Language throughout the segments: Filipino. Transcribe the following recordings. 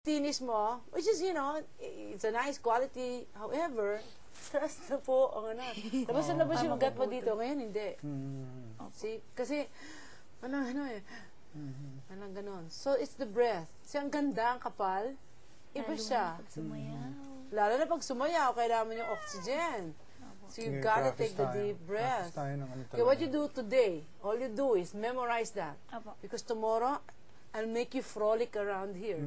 Tinis mo, which is, you know, it's a nice quality. However, trust na po, ang ano. Tapos sa labas yung ugat mo dito. Ngayon, hindi. See? Kasi, ano eh. Anong ganon. So, it's the breath. Kasi ang ganda, ang kapal. Iba siya. Lalo na pag sumayaw, kailangan mo yung oxygen. So, you've got to take the deep breath. Okay, what you do today, all you do is memorize that. Because tomorrow, I'll make you frolic around here.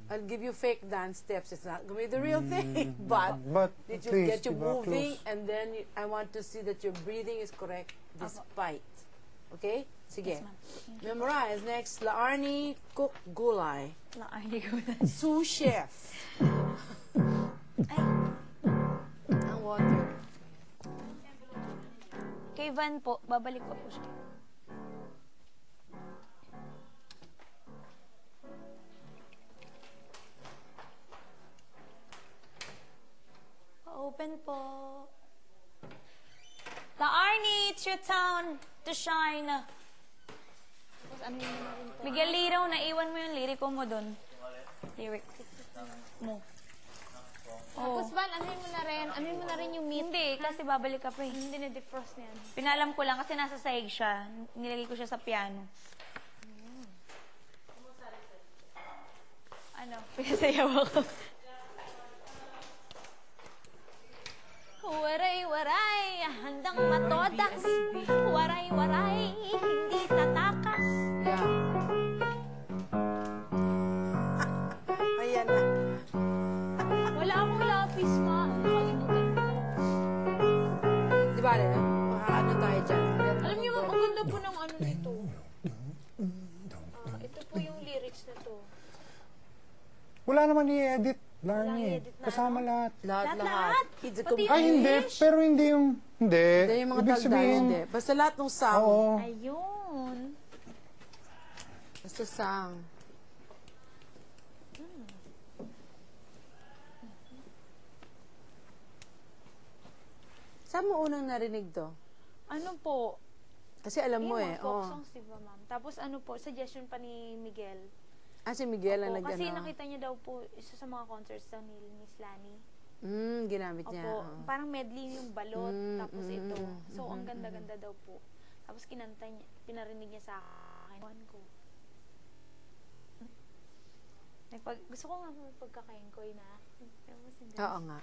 I'll give you fake dance steps. It's not going to be the real thing, but it will get you moving, and then I want to see that your breathing is correct despite. Okay? Sige. Memorize. Next, Laarni cook gulay. Laarni gulay. Sous chef. Ay. Ang water. Kay Van po, babalik pa po siya. Open po. Laarni, it's your turn to shine. Miguel Liraw, naiwan mo yung liriko mo dun. Lyric mo. Tapos Van, anuin mo na rin yung meat. Hindi, kasi babalik ka pa eh. Hindi na defrost niyan. Pinalam ko lang kasi nasa sahig siya. Nilagay ko siya sa piano. Ano? Pinasayaw ako. Waray-waray, handang matodas. Waray-waray, hindi tatakas. Yeah. Ayan na. Wala akong lapis, ma. Nakalimutan ko. Di ba, ano tayo dyan? Alam niyo, ang ganda po ng ano nito. Ito po yung lyrics na to. Wala naman i-edit. Laarni, kasama lahat. Lahat. Ay, hindi. Pero hindi yung... Hindi. Hindi yung mga Ibig tagda, sabihin, hindi. Basta lahat ng sound. Oo. Ayun. Basta sound. Saan mo unang narinig to? Ano po? Kasi alam mo eh. Folk songs, diba, ma'am? Tapos ano po, suggestion pa ni Miguel. Ah, si Miguel ang nag-ano. Kasi nakita niya daw po, isa sa mga concerts daw ni Miss Lani. Ginamit niya. Opo, parang medley yung balot, tapos ito. So, ang ganda-ganda daw po. Tapos kinanta niya, pinarinig niya sa akin. Ko. Gusto ko nga pagkakaingkoy na. Oo nga.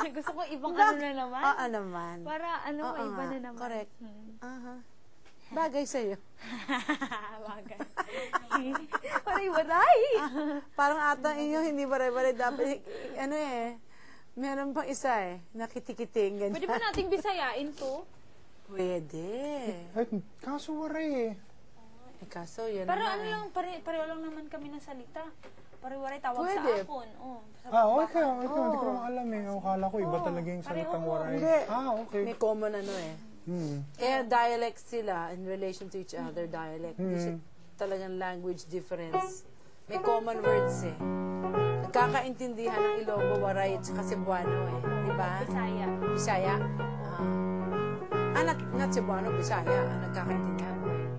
Gusto ko ibang ano na naman. Oo naman. Para ano, oo iba nga. na naman. Correct. Bagay sa'yo. Bagay. Waray-waray! Parang ata inyo, hindi baray-baray. Dapat, ano eh, meron pang isa eh, nakitikiting. Ganyan. Pwede ba nating bisayain to? Pwede. Kaso waray eh. Kaso, yun pero na ano lang, pareho lang naman kami ng salita. Parewaray tawag pwede. sa hapon. Okay. Hindi ko naman alam eh. Akala ko iba talaga yung salitang waray. Hindi. Okay. May common ano eh. Kaya dialects sila in relation to each other, dialect. Hindi siya talagang language difference. May common words eh. Nagkakaintindihan ng Ilonggo, Waray, at saka Cebuano eh. Di ba? Bisaya. Bisaya? Not Cebuano, Bisaya. Nagkakaintindihan mo eh.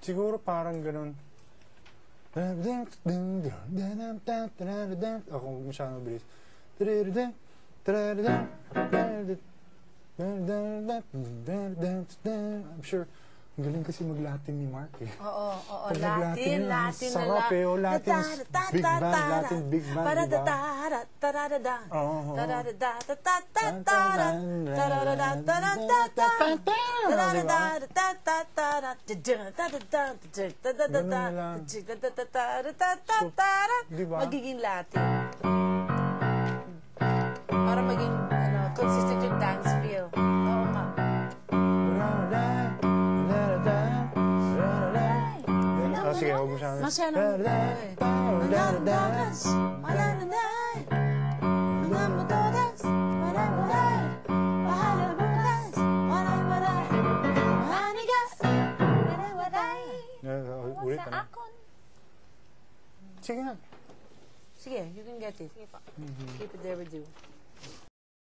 Siguro parang ganun. Ako masyadong mabilis. I'm sure, ang galing kasi mag-Latin ni Mark eh. Oo. Pag Latin na sarap eh. Latin, big band, diba? Magiging Latin. Para maging consistent yung dance feel. Oo nga. Sige, huwag mo siya. Masyadong ulit, ano? Sige nga. Sige, you can get it. Keep it there with you.